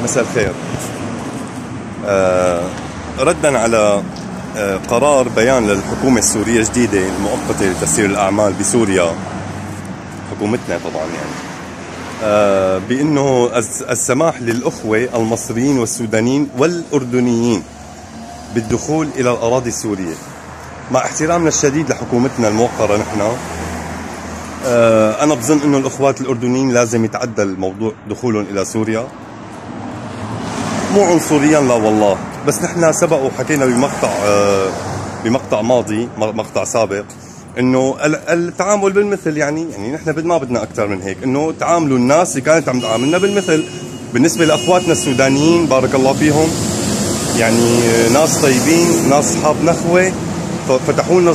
مساء الخير. ردا على قرار بيان للحكومة السورية الجديدة المؤقتة لتسيير الأعمال بسوريا، حكومتنا طبعا يعني، بأنه السماح للأخوة المصريين والسودانيين والأردنيين بالدخول إلى الأراضي السورية. مع احترامنا الشديد لحكومتنا الموقرة نحن، أنا بظن أنه الأخوات الأردنيين لازم يتعدل موضوع دخولهم إلى سوريا، مو عنصريا لا والله، بس نحن سبق وحكينا بمقطع ماضي، مقطع سابق، انه التعامل بالمثل يعني نحن ما بدنا اكثر من هيك، انه تعاملوا الناس اللي كانت عم تعاملنا بالمثل. بالنسبه لاخواتنا السودانيين بارك الله فيهم، يعني ناس طيبين، ناس اصحاب نخوه، فتحوا لنا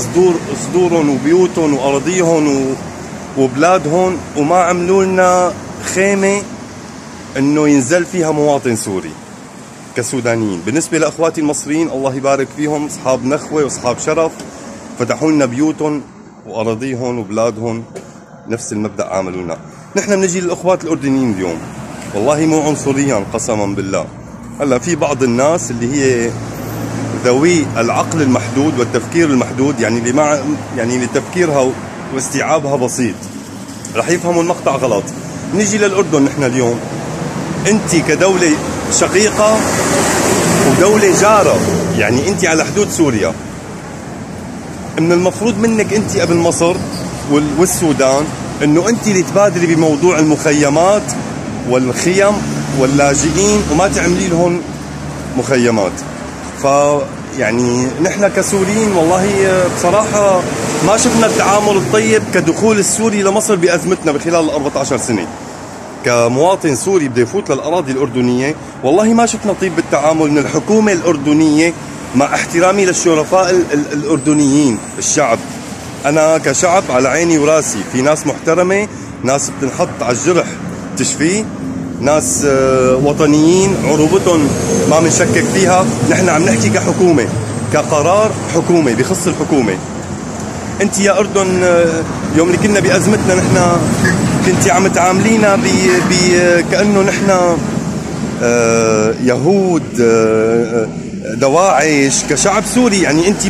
صدورهم وبيوتهم واراضيهم وبلادهم، وما عملوا لنا خيمه انه ينزل فيها مواطن سوري كسودانيين. بالنسبه لاخواتي المصريين الله يبارك فيهم، اصحاب نخوه واصحاب شرف، فتحوا لنا بيوتهم واراضيهم وبلادهم، نفس المبدا عاملوا لنا. نحن بنجي للاخوات الاردنيين اليوم، والله مو عنصريا قسما بالله. هلا في بعض الناس اللي هي ذوي العقل المحدود والتفكير المحدود، يعني اللي ما اللي تفكيرها واستيعابها بسيط، رح يفهموا المقطع غلط. نجي للاردن نحن اليوم، انت كدوله شقيقه ودوله جاره، يعني انت على حدود سوريا، من المفروض منك انت قبل مصر والسودان انه انت اللي تبادري بموضوع المخيمات والخيم واللاجئين، وما تعملي لهم مخيمات. فيعني نحن كسوريين والله بصراحه ما شفنا التعامل الطيب كدخول السوري لمصر بازمتنا بخلال ال 14 سنه. كمواطن سوري بده يفوت للاراضي الاردنيه، والله ما شفنا طيب بالتعامل من الحكومه الاردنيه، مع احترامي للشرفاء الاردنيين الشعب. انا كشعب على عيني وراسي، في ناس محترمه، ناس بتنحط على الجرح تشفيه، ناس وطنيين عروبتهم ما بنشكك فيها. نحن عم نحكي كحكومه، كقرار حكومه بخص الحكومه. انت يا اردن يوم اللي كنا بازمتنا نحن كنتي عم تعاملينا كانه نحن يهود، دواعش كشعب سوري. يعني انت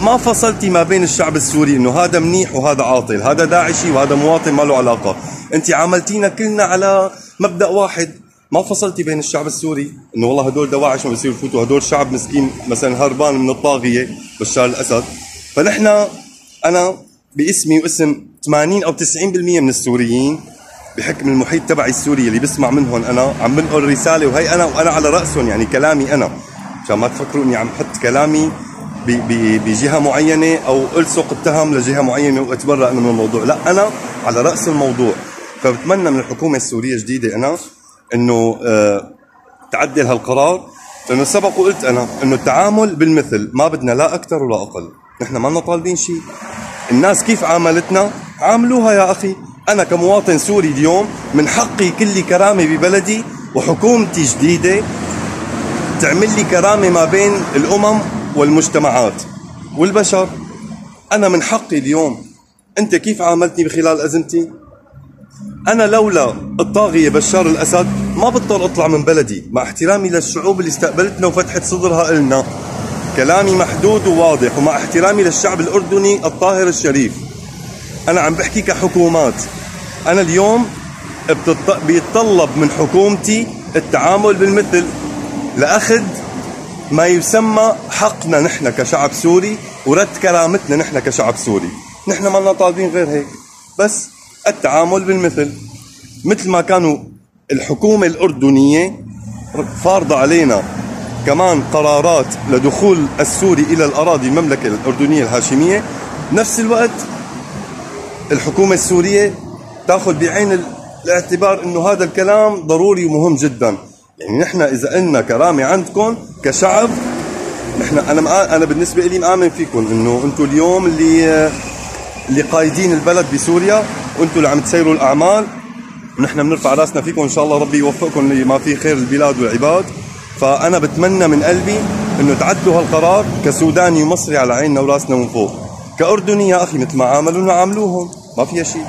ما فصلتي ما بين الشعب السوري انه هذا منيح وهذا عاطل، هذا داعشي وهذا مواطن ما له علاقه. انت عاملتينا كلنا على مبدا واحد، ما فصلتي بين الشعب السوري انه والله هدول دواعش ما بيصيروا يفوتوا، هدول شعب مسكين مثلا هربان من الطاغيه بشار الاسد. فنحن انا باسمي واسم 80 او 90% من السوريين بحكم المحيط تبعي السوري اللي بسمع منهم، انا عم بنقل رساله، وهي انا على راسهم، يعني كلامي انا، عشان ما تفكروا اني عم حط كلامي بجهه معينه او الصق اتهم لجهه معينه واتبرأ من الموضوع، لا انا على راس الموضوع. فبتمنى من الحكومه السوريه الجديده انا انه تعدل هالقرار، لانه سبق وقلت انا انه التعامل بالمثل، ما بدنا لا اكثر ولا اقل. نحن ما لنا طالبين شيء، الناس كيف عاملتنا عاملوها يا اخي. انا كمواطن سوري اليوم من حقي كل كرامه ببلدي، وحكومتي جديده تعمل لي كرامه ما بين الامم والمجتمعات والبشر. انا من حقي اليوم. انت كيف عاملتني بخلال ازمتي؟ انا لولا الطاغيه بشار الاسد ما بضطر اطلع من بلدي، مع احترامي للشعوب اللي استقبلتنا وفتحت صدرها إلنا. كلامي محدود وواضح، ومع احترامي للشعب الاردني الطاهر الشريف. انا عم بحكي كحكومات. انا اليوم بيتطلب من حكومتي التعامل بالمثل لاخذ ما يسمى حقنا نحن كشعب سوري، ورد كرامتنا نحن كشعب سوري. نحن ما لنا طالبين غير هيك، بس التعامل بالمثل، مثل ما كانوا الحكومة الأردنية فارضة علينا كمان قرارات لدخول السوري إلى الأراضي المملكة الأردنية الهاشمية، نفس الوقت الحكومة السورية تأخذ بعين الاعتبار أنه هذا الكلام ضروري ومهم جدا. يعني نحن إذا قلنا كرامة عندكم كشعب، نحن أنا بالنسبة لي مآمن فيكم أنه أنتم اليوم اللي قايدين البلد بسوريا، وأنتم اللي عم تسيروا الأعمال، ونحن بنرفع راسنا فيكم إن شاء الله. ربي يوفقكم لما فيه خير البلاد والعباد. فأنا بتمنى من قلبي أنه تعدلوا هالقرار. كسوداني ومصري على عيننا وراسنا من فوق، كأردني يا أخي مثل ما عاملونا عاملوهم، ما فيها شيء.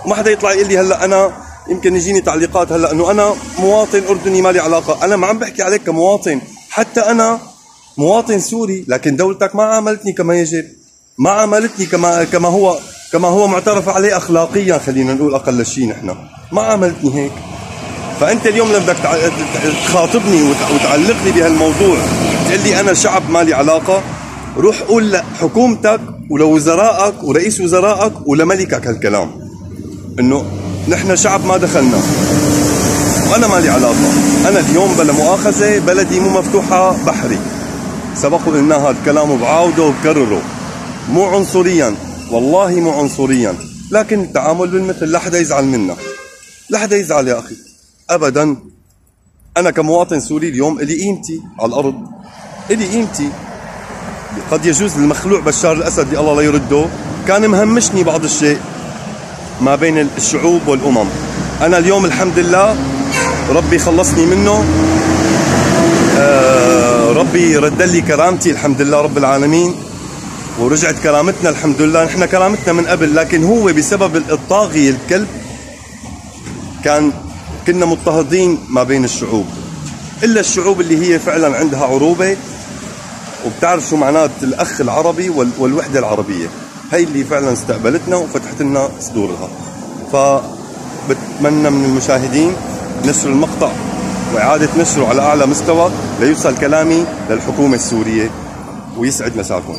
وما حدا يطلع يقول لي هلا أنا يمكن يجيني تعليقات هلا انه انا مواطن اردني ما لي علاقه. انا ما عم بحكي عليك كمواطن، حتى انا مواطن سوري، لكن دولتك ما عاملتني كما يجب، ما عاملتني كما هو معترف عليه اخلاقيا، خلينا نقول اقل شيء نحن ما عاملتني هيك. فانت اليوم لما بدك تخاطبني وتعلق لي بهالموضوع تقول لي انا شعب ما لي علاقه، روح قول لحكومتك ولوزرائك ورئيس وزرائك ولملكك هالكلام، انه نحن شعب ما دخلنا وانا ما لي علاقه. انا اليوم بلا مؤاخذه بلدي مو مفتوحه بحري، سبق قلنا هذا الكلام وبعاوده وبكرره، مو عنصريا والله مو عنصريا، لكن التعامل بالمثل، لا حدا يزعل منا، لا حدا يزعل يا اخي ابدا. انا كمواطن سوري اليوم الي قيمتي على الارض، الي قيمتي. قد يجوز المخلوع بشار الاسد الله لا يرده كان مهمشني بعض الشيء ما بين الشعوب والامم، انا اليوم الحمد لله ربي خلصني منه، ربي رد لي كرامتي الحمد لله رب العالمين، ورجعت كرامتنا الحمد لله. نحن كرامتنا من قبل، لكن هو بسبب الطاغية الكلب كنا مضطهدين ما بين الشعوب، الا الشعوب اللي هي فعلا عندها عروبة وبتعرف شو معنات الاخ العربي والوحدة العربية، هي اللي فعلا استقبلتنا وفتحت لنا صدورها. فبتمنى من المشاهدين نشر المقطع وإعادة نشره على أعلى مستوى ليوصل كلامي للحكومة السورية، ويسعد مساكم.